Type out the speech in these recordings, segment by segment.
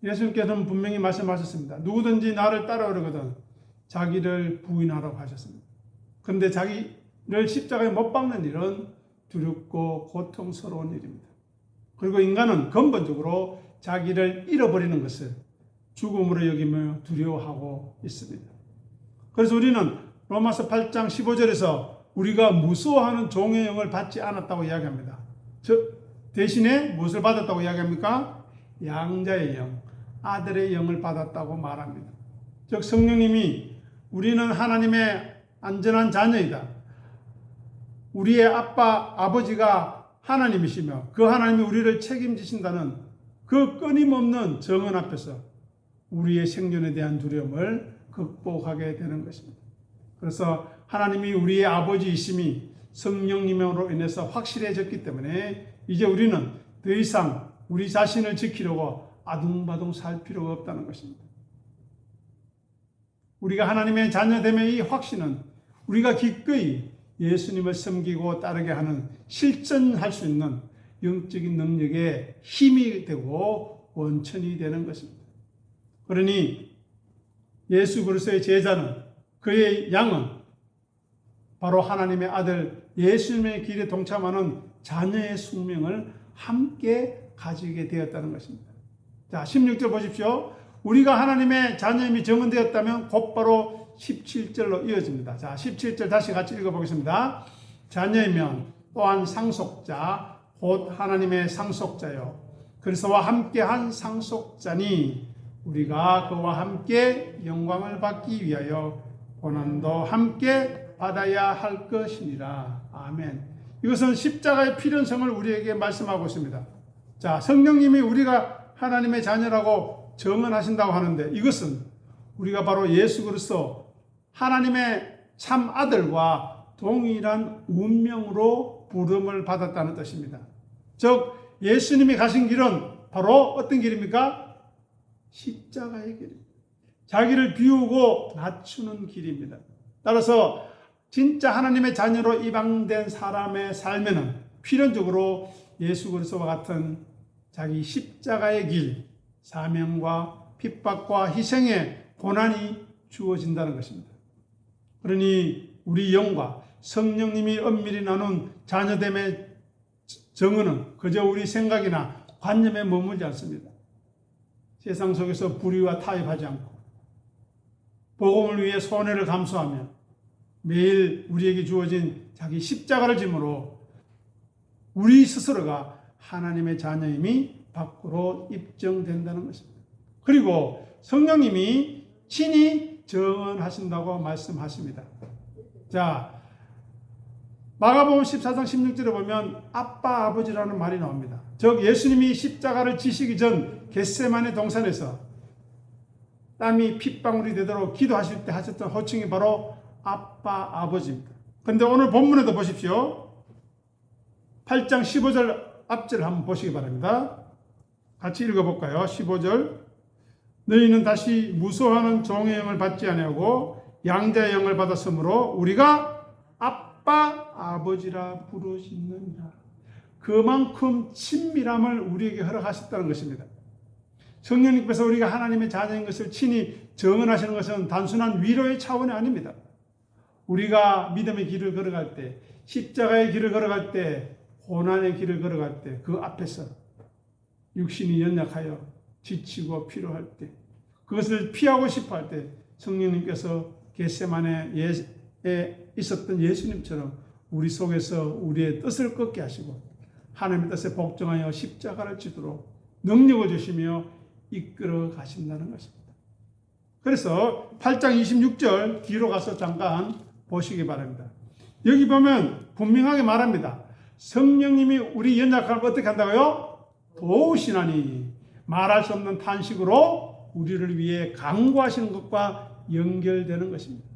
예수님께서는 분명히 말씀하셨습니다. 누구든지 나를 따라오려거든 자기를 부인하라고 하셨습니다. 그런데 자기를 십자가에 못 박는 일은 두렵고 고통스러운 일입니다. 그리고 인간은 근본적으로 자기를 잃어버리는 것을 죽음으로 여기며 두려워하고 있습니다. 그래서 우리는 로마서 8장 15절에서 우리가 무서워하는 종의 영을 받지 않았다고 이야기합니다. 대신에 무엇을 받았다고 이야기합니까? 양자의 영, 아들의 영을 받았다고 말합니다. 즉 성령님이 우리는 하나님의 안전한 자녀이다. 우리의 아버지가 하나님이시며 그 하나님이 우리를 책임지신다는 그 끊임없는 정언 앞에서 우리의 생존에 대한 두려움을 극복하게 되는 것입니다. 그래서 하나님이 우리의 아버지이심이 성령님으로 인해서 확실해졌기 때문에 이제 우리는 더 이상 우리 자신을 지키려고 아둥바둥 살 필요가 없다는 것입니다. 우리가 하나님의 자녀됨의 이 확신은 우리가 기꺼이 예수님을 섬기고 따르게 하는 실천할 수 있는 영적인 능력의 힘이 되고 원천이 되는 것입니다. 그러니 예수 그리스도의 제자는 그의 양은 바로 하나님의 아들 예수님의 길에 동참하는 자녀의 숙명을 함께 가지게 되었다는 것입니다. 자, 16절 보십시오. 우리가 하나님의 자녀임이 정언되었다면 곧바로 17절로 이어집니다. 자, 17절 다시 같이 읽어보겠습니다. 자녀이면 또한 상속자, 곧 하나님의 상속자요. 그리스도와 함께한 상속자니 우리가 그와 함께 영광을 받기 위하여 고난도 함께 받아야 할 것이니라. 아멘. 이것은 십자가의 필연성을 우리에게 말씀하고 있습니다. 자, 성령님이 우리가 하나님의 자녀라고 정언하신다고 하는데 이것은 우리가 바로 예수 그리스도 하나님의 참 아들과 동일한 운명으로 부름을 받았다는 뜻입니다. 즉 예수님이 가신 길은 바로 어떤 길입니까? 십자가의 길입니다. 자기를 비우고 낮추는 길입니다. 따라서 진짜 하나님의 자녀로 입양된 사람의 삶에는 필연적으로 예수 그리스도와 같은 자기 십자가의 길, 사명과 핍박과 희생의 고난이 주어진다는 것입니다. 그러니 우리 영과 성령님이 엄밀히 나눈 자녀됨의 정언은 그저 우리 생각이나 관념에 머물지 않습니다. 세상 속에서 불의와 타협하지 않고 복음을 위해 손해를 감수하며 매일 우리에게 주어진 자기 십자가를 짐으로 우리 스스로가 하나님의 자녀임이 밖으로 입증된다는 것입니다. 그리고 성령님이 친히 정언하신다고 말씀하십니다. 자, 마가복음 14장 16절에 보면 아빠 아버지라는 말이 나옵니다. 즉 예수님이 십자가를 지시기 전 겟세마네 동산에서 땀이 핏방울이 되도록 기도하실 때 하셨던 호칭이 바로 아빠 아버지입니다. 그런데 오늘 본문에도 보십시오. 8장 15절 앞절을 한번 보시기 바랍니다. 같이 읽어볼까요? 15절. 너희는 다시 무소하는 종의 영을 받지 아니하고 양자의 영을 받았으므로 우리가 아빠 아버지라 부르시느니라. 그만큼 친밀함을 우리에게 허락하셨다는 것입니다. 성령님께서 우리가 하나님의 자녀인 것을 친히 정언하시는 것은 단순한 위로의 차원이 아닙니다. 우리가 믿음의 길을 걸어갈 때, 십자가의 길을 걸어갈 때, 고난의 길을 걸어갈 때, 그 앞에서 육신이 연약하여 지치고 피로할 때, 그것을 피하고 싶어 할 때 성령님께서 겟세마네에 있었던 예수님처럼 우리 속에서 우리의 뜻을 꺾게 하시고 하나님의 뜻에 복종하여 십자가를 지도록 능력을 주시며 이끌어 가신다는 것입니다. 그래서 8장 26절 뒤로 가서 잠깐 보시기 바랍니다. 여기 보면 분명하게 말합니다. 성령님이 우리 연약함을 어떻게 한다고요? 도우시나니 말할 수 없는 탄식으로 우리를 위해 간구하시는 것과 연결되는 것입니다.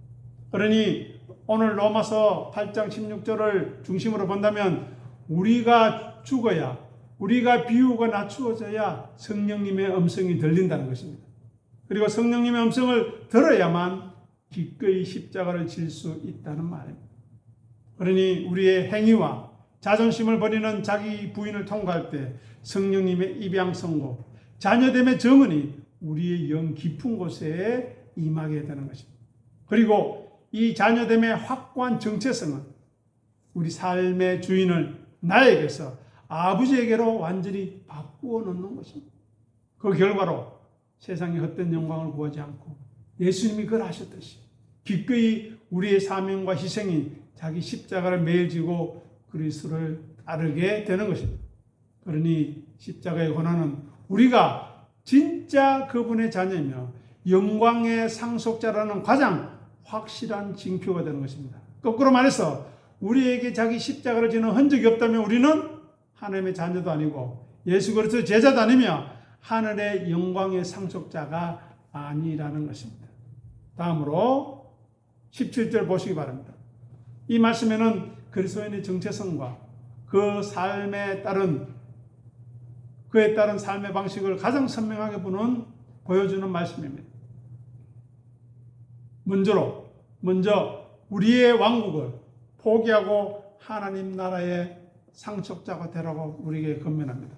그러니 오늘 로마서 8장 16절을 중심으로 본다면 우리가 죽어야, 우리가 비우고 낮추어져야 성령님의 음성이 들린다는 것입니다. 그리고 성령님의 음성을 들어야만 기꺼이 십자가를 질 수 있다는 말입니다. 그러니 우리의 행위와 자존심을 버리는 자기 부인을 통과할 때 성령님의 입양 선고, 자녀됨의 정은이 우리의 영 깊은 곳에 임하게 되는 것입니다. 그리고 이 자녀됨의 확고한 정체성은 우리 삶의 주인을 나에게서 아버지에게로 완전히 바꾸어 놓는 것입니다. 그 결과로 세상의 헛된 영광을 구하지 않고 예수님이 그걸 하셨듯이 기꺼이 우리의 사명과 희생이 자기 십자가를 매일 지고 그리스도를 따르게 되는 것입니다. 그러니 십자가의 고난은 우리가 진짜 그분의 자녀이며 영광의 상속자라는 가장 확실한 징표가 되는 것입니다. 거꾸로 말해서 우리에게 자기 십자가를 지는 흔적이 없다면 우리는 하나님의 자녀도 아니고 예수 그리스도의 제자도 아니며 하늘의 영광의 상속자가 아니라는 것입니다. 다음으로 17절 보시기 바랍니다. 이 말씀에는 그리스도인의 정체성과 그 삶에 따른 그에 따른 삶의 방식을 가장 선명하게 보여주는 말씀입니다. 먼저 우리의 왕국을 포기하고 하나님 나라의 상속자가 되라고 우리에게 권면합니다.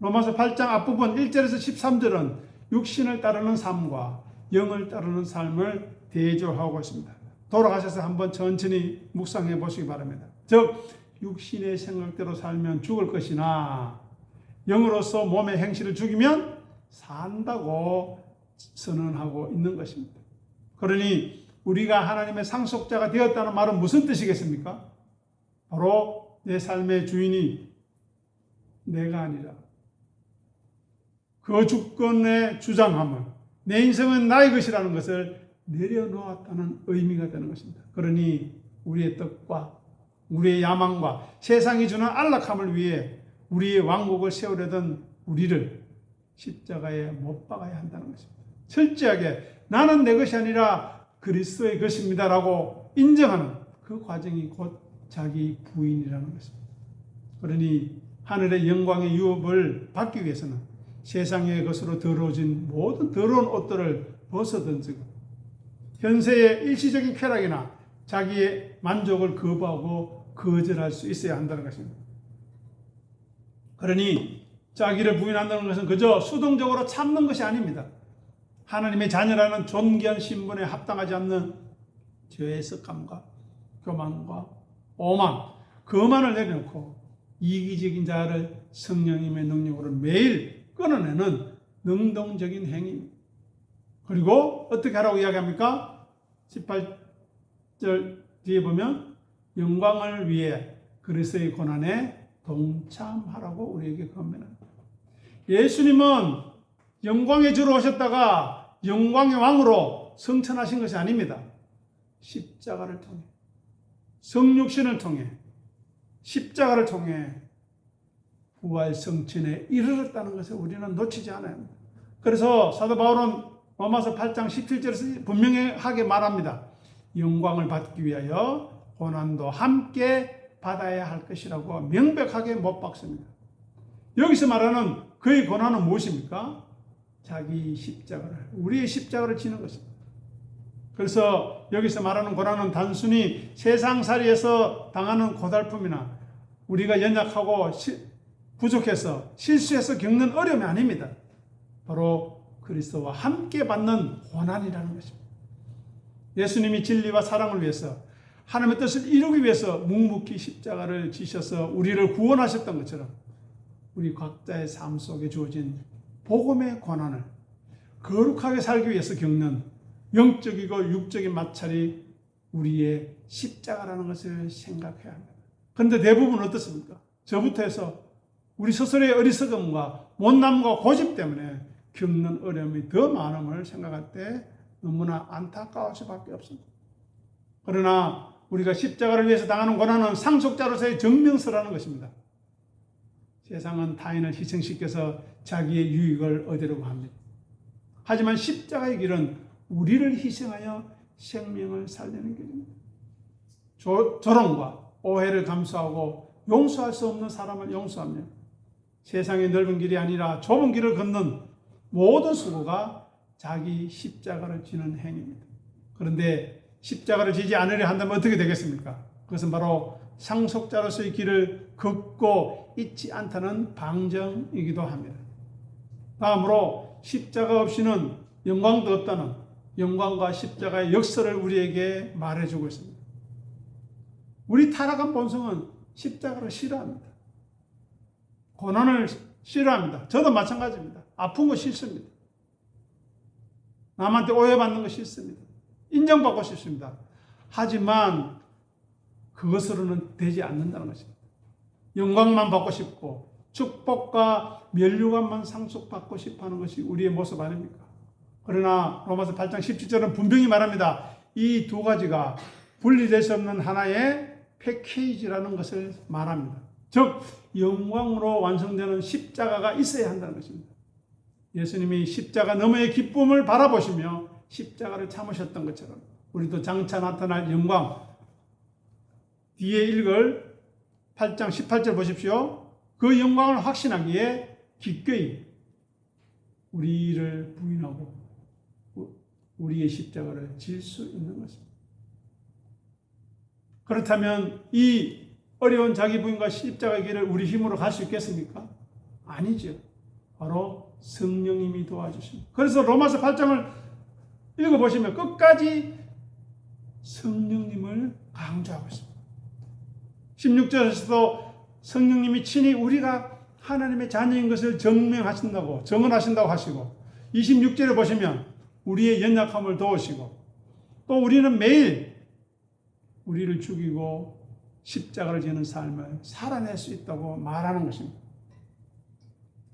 로마서 8장 앞부분 1절에서 13절은 육신을 따르는 삶과 영을 따르는 삶을 대조하고 있습니다. 돌아가셔서 한번 천천히 묵상해 보시기 바랍니다. 즉 육신의 생각대로 살면 죽을 것이나 영으로서 몸의 행실을 죽이면 산다고 선언하고 있는 것입니다. 그러니 우리가 하나님의 상속자가 되었다는 말은 무슨 뜻이겠습니까? 바로 내 삶의 주인이 내가 아니라 그 주권의 주장함을 내 인생은 나의 것이라는 것을 내려놓았다는 의미가 되는 것입니다. 그러니 우리의 뜻과 우리의 야망과 세상이 주는 안락함을 위해 우리의 왕국을 세우려던 우리를 십자가에 못 박아야 한다는 것입니다. 철저하게 나는 내 것이 아니라 그리스도의 것입니다라고 인정하는 그 과정이 곧 자기 부인이라는 것입니다. 그러니 하늘의 영광의 유업을 받기 위해서는 세상의 것으로 더러워진 모든 더러운 옷들을 벗어던지고 현세의 일시적인 쾌락이나 자기의 만족을 거부하고 거절할 수 있어야 한다는 것입니다. 그러니 자기를 부인한다는 것은 그저 수동적으로 참는 것이 아닙니다. 하나님의 자녀라는 존귀한 신분에 합당하지 않는 죄의 습관과 교만과 오만, 거만을 내려놓고 이기적인 자를 성령님의 능력으로 매일 끊어내는 능동적인 행위입니다. 그리고 어떻게 하라고 이야기합니까? 18절 뒤에 보면 영광을 위해 그리스도의 고난에 동참하라고 우리에게 권면합니다. 예수님은 영광의 주로 오셨다가 영광의 왕으로 승천하신 것이 아닙니다. 십자가를 통해 성육신을 통해 십자가를 통해 부활 성천에 이르렀다는 것을 우리는 놓치지 않아야 합니다. 그래서 사도 바울은 로마서 8장 17절에서 분명하게 말합니다. 영광을 받기 위하여 고난도 함께 받아야 할 것이라고 명백하게 못 박습니다. 여기서 말하는 그의 고난은 무엇입니까? 자기 십자가를, 우리의 십자가를 지는 것입니다. 그래서 여기서 말하는 고난은 단순히 세상살이에서 당하는 고달픔이나 우리가 연약하고 부족해서 실수해서 겪는 어려움이 아닙니다. 바로 그리스도와 함께 받는 고난이라는 것입니다. 예수님이 진리와 사랑을 위해서 하나님의 뜻을 이루기 위해서 묵묵히 십자가를 지셔서 우리를 구원하셨던 것처럼 우리 각자의 삶 속에 주어진 복음의 고난을 거룩하게 살기 위해서 겪는 영적이고 육적인 마찰이 우리의 십자가라는 것을 생각해야 합니다. 그런데 대부분 어떻습니까? 저부터 해서 우리 스스로의 어리석음과 못남과 고집 때문에 겪는 어려움이 더 많음을 생각할 때 너무나 안타까울 수밖에 없습니다. 그러나 우리가 십자가를 위해서 당하는 고난은 상속자로서의 증명서라는 것입니다. 세상은 타인을 희생시켜서 자기의 유익을 얻으려고 합니다. 하지만 십자가의 길은 우리를 희생하여 생명을 살리는 길입니다. 조롱과 오해를 감수하고 용서할 수 없는 사람을 용서하며 세상의 넓은 길이 아니라 좁은 길을 걷는 모든 수고가 자기 십자가를 지는 행위입니다. 그런데 십자가를 지지 않으려 한다면 어떻게 되겠습니까? 그것은 바로 상속자로서의 길을 걷고 있지 않다는 방정이기도 합니다. 다음으로 십자가 없이는 영광도 없다는 영광과 십자가의 역설을 우리에게 말해주고 있습니다. 우리 타락한 본성은 십자가를 싫어합니다. 고난을 싫어합니다. 저도 마찬가지입니다. 아픈 거 싫습니다. 남한테 오해받는 거 싫습니다. 인정받고 싶습니다. 하지만 그것으로는 되지 않는다는 것입니다. 영광만 받고 싶고 축복과 면류관만 상속받고 싶어하는 것이 우리의 모습 아닙니까? 그러나 로마서 8장 17절은 분명히 말합니다. 이 두 가지가 분리될 수 없는 하나의 패키지라는 것을 말합니다. 즉 영광으로 완성되는 십자가가 있어야 한다는 것입니다. 예수님이 십자가 너머의 기쁨을 바라보시며 십자가를 참으셨던 것처럼 우리도 장차 나타날 영광, 뒤에 읽을 8장 18절 보십시오. 그 영광을 확신하기에 기꺼이 우리를 부인하고 우리의 십자가를 질 수 있는 것입니다. 그렇다면 이 어려운 자기 부인과 십자가의 길을 우리 힘으로 갈 수 있겠습니까? 아니죠. 바로 성령님이 도와주십니다. 그래서 로마서 8장을 읽어보시면 끝까지 성령님을 강조하고 있습니다. 16절에서도 성령님이 친히 우리가 하나님의 자녀인 것을 증명하신다고, 증언하신다고 하시고, 26절에 보시면 우리의 연약함을 도우시고, 또 우리는 매일 우리를 죽이고 십자가를 지는 삶을 살아낼 수 있다고 말하는 것입니다.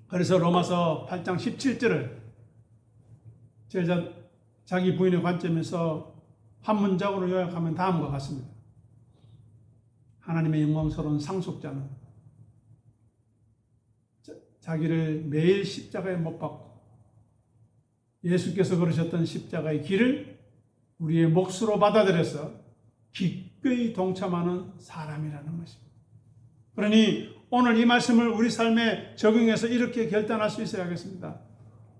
그래서 로마서 8장 17절을 자기 부인의 관점에서 한 문장으로 요약하면 다음과 같습니다. 하나님의 영광스러운 상속자는 자기를 매일 십자가에 못 박고 예수께서 걸으셨던 십자가의 길을 우리의 몫으로 받아들여서 기꺼이 동참하는 사람이라는 것입니다. 그러니 오늘 이 말씀을 우리 삶에 적용해서 이렇게 결단할 수 있어야겠습니다.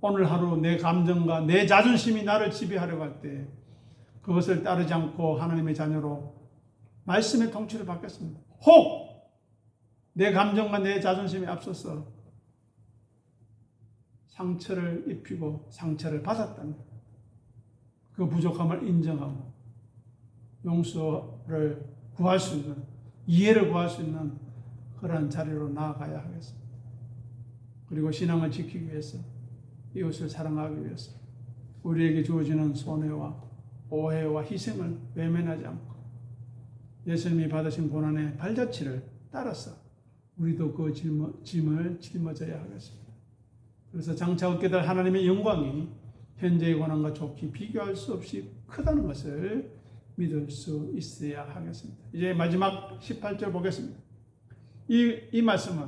오늘 하루 내 감정과 내 자존심이 나를 지배하려고 할 때 그것을 따르지 않고 하나님의 자녀로 말씀의 통치를 받겠습니다. 혹 내 감정과 내 자존심에 앞서서 상처를 입히고 상처를 받았다면 그 부족함을 인정하고 용서를 구할 수 있는, 이해를 구할 수 있는 그러한 자리로 나아가야 하겠습니다. 그리고 신앙을 지키기 위해서, 이웃을 사랑하기 위해서 우리에게 주어지는 손해와 오해와 희생을 외면하지 않고 예수님이 받으신 고난의 발자취를 따라서 우리도 그 짐을 짊어져야 하겠습니다. 그래서 장차 얻게 될 하나님의 영광이 현재의 고난과 좋게 비교할 수 없이 크다는 것을 믿을 수 있어야 하겠습니다. 이제 마지막 18절 보겠습니다. 이 말씀은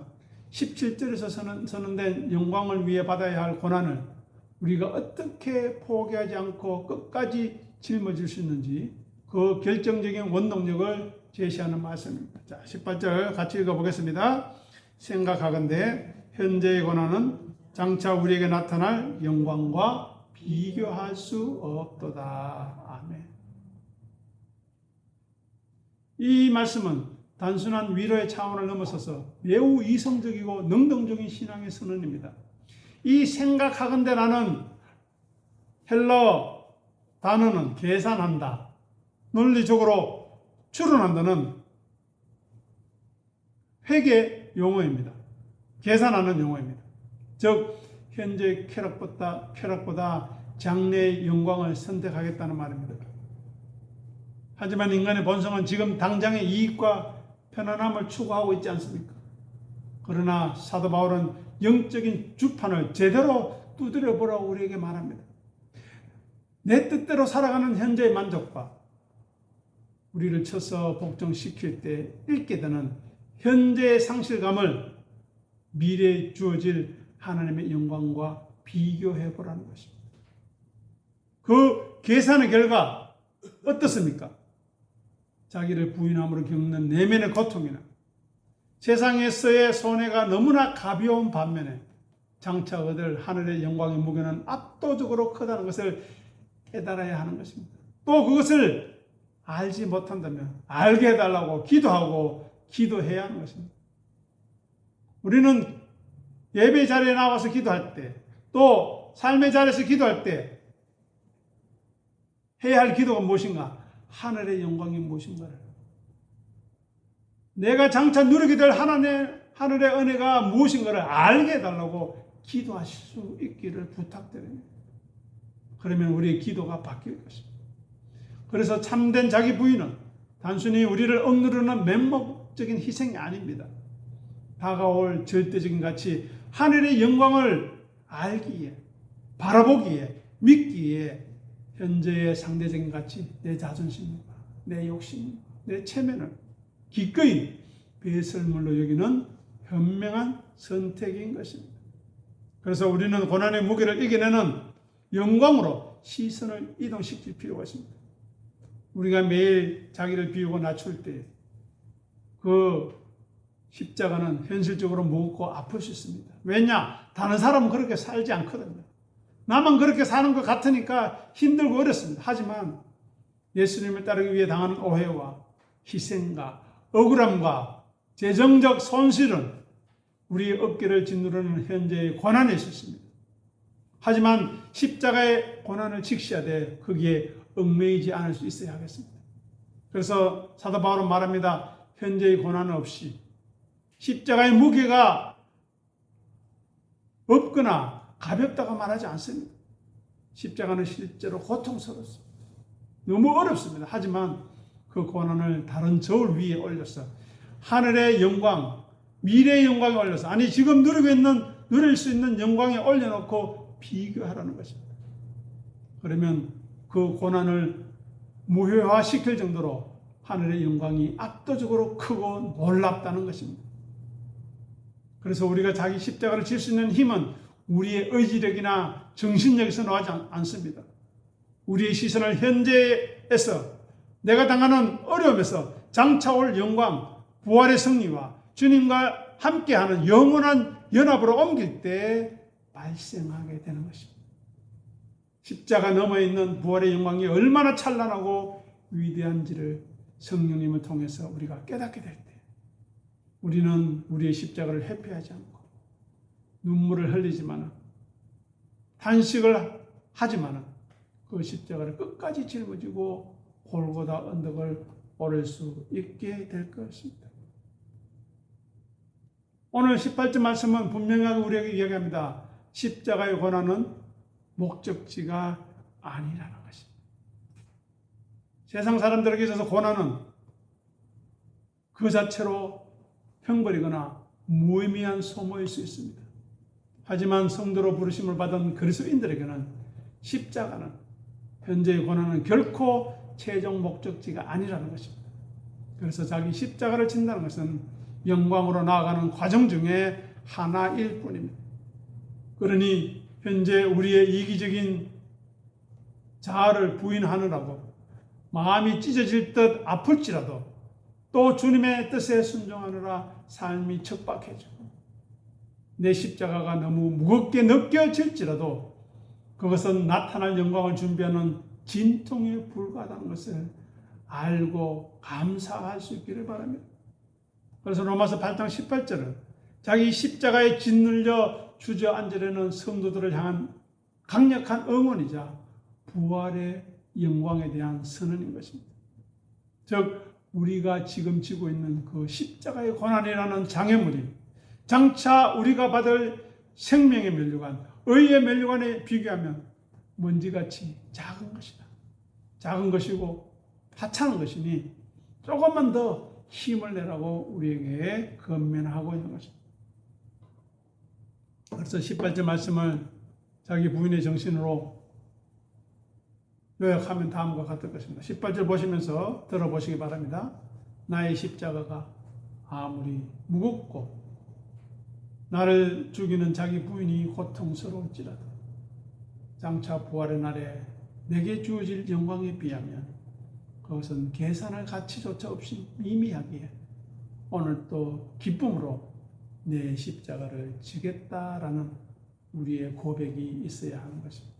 17절에서 선언된 영광을 위해 받아야 할 고난을 우리가 어떻게 포기하지 않고 끝까지 짊어질 수 있는지 그 결정적인 원동력을 제시하는 말씀입니다. 자, 18절 같이 읽어보겠습니다. 생각하건대 현재의 고난은 장차 우리에게 나타날 영광과 비교할 수 없도다. 아멘. 이 말씀은 단순한 위로의 차원을 넘어서서 매우 이성적이고 능동적인 신앙의 선언입니다. 이 생각하건대라는 헬러 단어는 계산한다, 논리적으로 추론한다는 회계 용어입니다. 계산하는 용어입니다. 즉 현재 쾌락보다 장래의 영광을 선택하겠다는 말입니다. 하지만 인간의 본성은 지금 당장의 이익과 편안함을 추구하고 있지 않습니까? 그러나 사도 바울은 영적인 주판을 제대로 두드려 보라고 우리에게 말합니다. 내 뜻대로 살아가는 현재의 만족과 우리를 쳐서 복종시킬 때 잃게 되는 현재의 상실감을 미래에 주어질 하나님의 영광과 비교해 보라는 것입니다. 그 계산의 결과 어떻습니까? 자기를 부인함으로 겪는 내면의 고통이나 세상에서의 손해가 너무나 가벼운 반면에 장차 얻을 하늘의 영광의 무게는 압도적으로 크다는 것을 깨달아야 하는 것입니다. 또 그것을 알지 못한다면 알게 해달라고 기도하고 기도해야 하는 것입니다. 우리는 예배 자리에 나와서 기도할 때 또 삶의 자리에서 기도할 때 해야 할 기도가 무엇인가? 하늘의 영광이 무엇인가를, 내가 장차 누리게 될 하늘의 은혜가 무엇인가를 알게 해달라고 기도하실 수 있기를 부탁드립니다. 그러면 우리의 기도가 바뀔 것입니다. 그래서 참된 자기 부인은 단순히 우리를 억누르는 맹목적인 희생이 아닙니다. 다가올 절대적인 가치, 하늘의 영광을 알기에, 바라보기에, 믿기에 현재의 상대적인 가치, 내 자존심과 내 욕심, 내 체면을 기꺼이 배설물로 여기는 현명한 선택인 것입니다. 그래서 우리는 고난의 무게를 이겨내는 영광으로 시선을 이동시킬 필요가 있습니다. 우리가 매일 자기를 비우고 낮출 때 그 십자가는 현실적으로 무겁고 아플 수 있습니다. 왜냐? 다른 사람은 그렇게 살지 않거든요. 나만 그렇게 사는 것 같으니까 힘들고 어렵습니다. 하지만 예수님을 따르기 위해 당하는 오해와 희생과 억울함과 재정적 손실은 우리의 어깨를 짓누르는 현재의 고난에 있었습니다. 하지만 십자가의 고난을 직시하되 거기에 얽매이지 않을 수 있어야 하겠습니다. 그래서 사도 바울은 말합니다. 현재의 고난 없이 십자가의 무게가 없거나 가볍다고 말하지 않습니다. 십자가는 실제로 고통스럽습니다. 너무 어렵습니다. 하지만 그 고난을 다른 저울 위에 올려서 하늘의 영광, 미래의 영광에 올려서, 아니 지금 누릴 수 있는 영광에 올려놓고 비교하라는 것입니다. 그러면 그 고난을 무효화시킬 정도로 하늘의 영광이 압도적으로 크고 놀랍다는 것입니다. 그래서 우리가 자기 십자가를 질 수 있는 힘은 우리의 의지력이나 정신력에서 나오지 않습니다. 우리의 시선을 현재에서, 내가 당하는 어려움에서 장차 올 영광, 부활의 승리와 주님과 함께하는 영원한 연합으로 옮길 때 발생하게 되는 것입니다. 십자가 너머에 있는 부활의 영광이 얼마나 찬란하고 위대한지를 성령님을 통해서 우리가 깨닫게 될 때, 우리는 우리의 십자가를 회피하지 않고 눈물을 흘리지만, 탄식을 하지만 그 십자가를 끝까지 짊어지고 골고다 언덕을 오를 수 있게 될 것입니다. 오늘 18절 말씀은 분명하게 우리에게 이야기합니다. 십자가의 고난은 목적지가 아니라는 것입니다. 세상 사람들에게 있어서 고난은 그 자체로 형벌이거나 무의미한 소모일 수 있습니다. 하지만 성도로 부르심을 받은 그리스도인들에게는 십자가는, 현재의 고난은 결코 최종 목적지가 아니라는 것입니다. 그래서 자기 십자가를 진다는 것은 영광으로 나아가는 과정 중에 하나일 뿐입니다. 그러니 현재 우리의 이기적인 자아를 부인하느라고 마음이 찢어질 듯 아플지라도 또 주님의 뜻에 순종하느라 삶이 척박해지고 내 십자가가 너무 무겁게 느껴질지라도 그것은 나타날 영광을 준비하는 진통에 불과하다는 것을 알고 감사할 수 있기를 바랍니다. 그래서 로마서 8장 18절은 자기 십자가에 짓눌려 주저앉으려는 성도들을 향한 강력한 응원이자 부활의 영광에 대한 선언인 것입니다. 즉 우리가 지금 지고 있는 그 십자가의 고난이라는 장애물이 장차 우리가 받을 생명의 면류관, 의의 면류관에 비교하면 먼지같이 작은 것이다. 작은 것이고 하찮은 것이니 조금만 더 힘을 내라고 우리에게 권면하고 있는 것입니다. 그래서 18절 말씀을 자기 부인의 정신으로 요약하면 다음과 같을 것입니다. 18절 보시면서 들어보시기 바랍니다. 나의 십자가가 아무리 무겁고 나를 죽이는 자기 부인이 고통스러울지라도 장차 부활의 날에 내게 주어질 영광에 비하면 그것은 계산할 가치조차 없이 미미하기에 오늘 또 기쁨으로 내 십자가를 지겠다라는 우리의 고백이 있어야 하는 것입니다.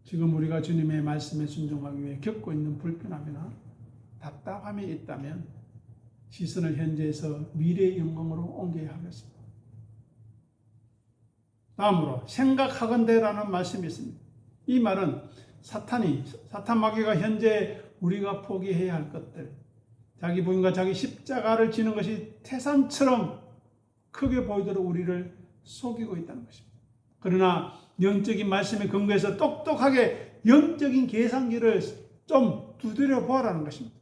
지금 우리가 주님의 말씀에 순종하기 위해 겪고 있는 불편함이나 답답함이 있다면 시선을 현재에서 미래의 영광으로 옮겨야 하겠습니다. 다음으로 생각하건대라는 말씀이 있습니다. 이 말은 사탄 마귀가 현재 우리가 포기해야 할 것들, 자기 부인과 자기 십자가를 지는 것이 태산처럼 크게 보이도록 우리를 속이고 있다는 것입니다. 그러나 영적인 말씀에 근거해서 똑똑하게 영적인 계산기를 좀 두드려 보아라는 것입니다.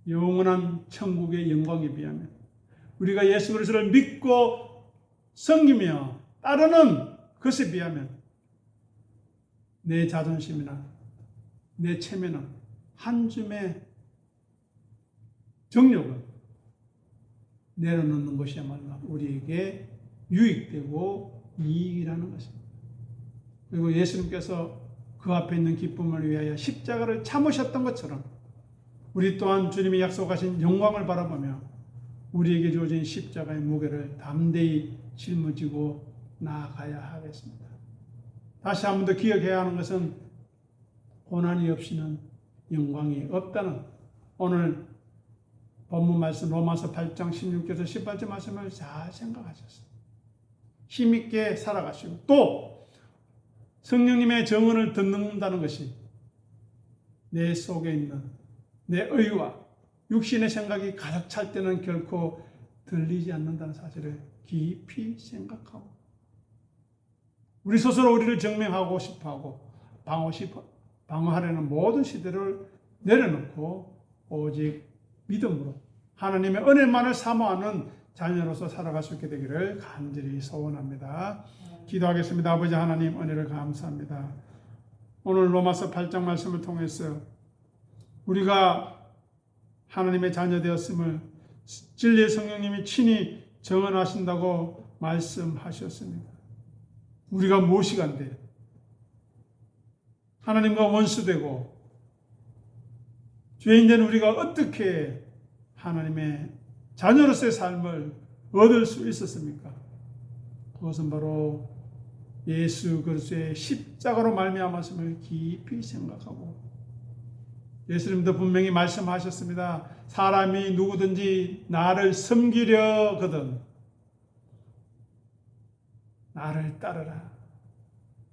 영원한 천국의 영광에 비하면 우리가 예수 그리스도를 믿고 섬기며 따르는 것에 비하면 내 자존심이나 내 체면은 한 줌의 정욕을 내려놓는 것이야말로 우리에게 유익되고 이익이라는 것입니다. 그리고 예수님께서 그 앞에 있는 기쁨을 위하여 십자가를 참으셨던 것처럼 우리 또한 주님이 약속하신 영광을 바라보며 우리에게 주어진 십자가의 무게를 담대히 짊어지고 나아가야 하겠습니다. 다시 한 번 더 기억해야 하는 것은 고난이 없이는 영광이 없다는 오늘 본문 말씀 로마서 8장 16절에서 18절 말씀을 잘 생각하셨어요. 힘있게 살아가시고 또 성령님의 정언을 듣는다는 것이 내 속에 있는 내 의와 육신의 생각이 가득 찰 때는 결코 들리지 않는다는 사실을 깊이 생각하고 우리 스스로 우리를 증명하고 싶어하고 방어하려는 모든 시대를 내려놓고 오직 믿음으로 하나님의 은혜만을 사모하는 자녀로서 살아갈 수 있게 되기를 간절히 소원합니다. 기도하겠습니다. 아버지 하나님 은혜를 감사합니다. 오늘 로마서 8장 말씀을 통해서 우리가 하나님의 자녀 되었음을 진리의 성령님이 친히 정언하신다고 말씀하셨습니다. 우리가 무엇이간데 하나님과 원수되고 죄인된 우리가 어떻게 하나님의 자녀로서의 삶을 얻을 수 있었습니까? 그것은 바로 예수 그리스도의 십자가로 말미암았음을 깊이 생각하고 예수님도 분명히 말씀하셨습니다. 사람이 누구든지 나를 섬기려거든 나를 따르라.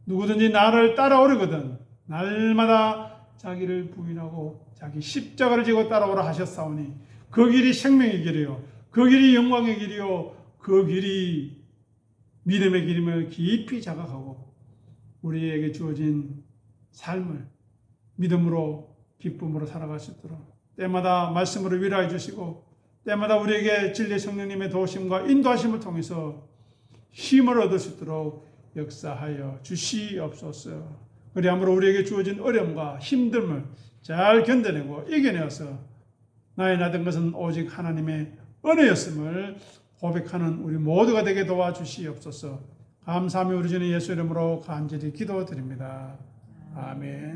누구든지 나를 따라오려거든 날마다 자기를 부인하고 자기 십자가를 지고 따라오라 하셨사오니 그 길이 생명의 길이요 그 길이 영광의 길이요 그 길이 믿음의 길임을 깊이 자각하고 우리에게 주어진 삶을 믿음으로 기쁨으로 살아갈 수 있도록 때마다 말씀으로 위로해 주시고 때마다 우리에게 진리의 성령님의 도우심과 인도하심을 통해서 힘을 얻을 수 있도록 역사하여 주시옵소서. 그리함으로 우리에게 주어진 어려움과 힘듦을 잘 견뎌내고 이겨내어서 나의 나된 것은 오직 하나님의 은혜였음을 고백하는 우리 모두가 되게 도와주시옵소서. 감사하며 우리 주님 예수 이름으로 간절히 기도드립니다. 아멘.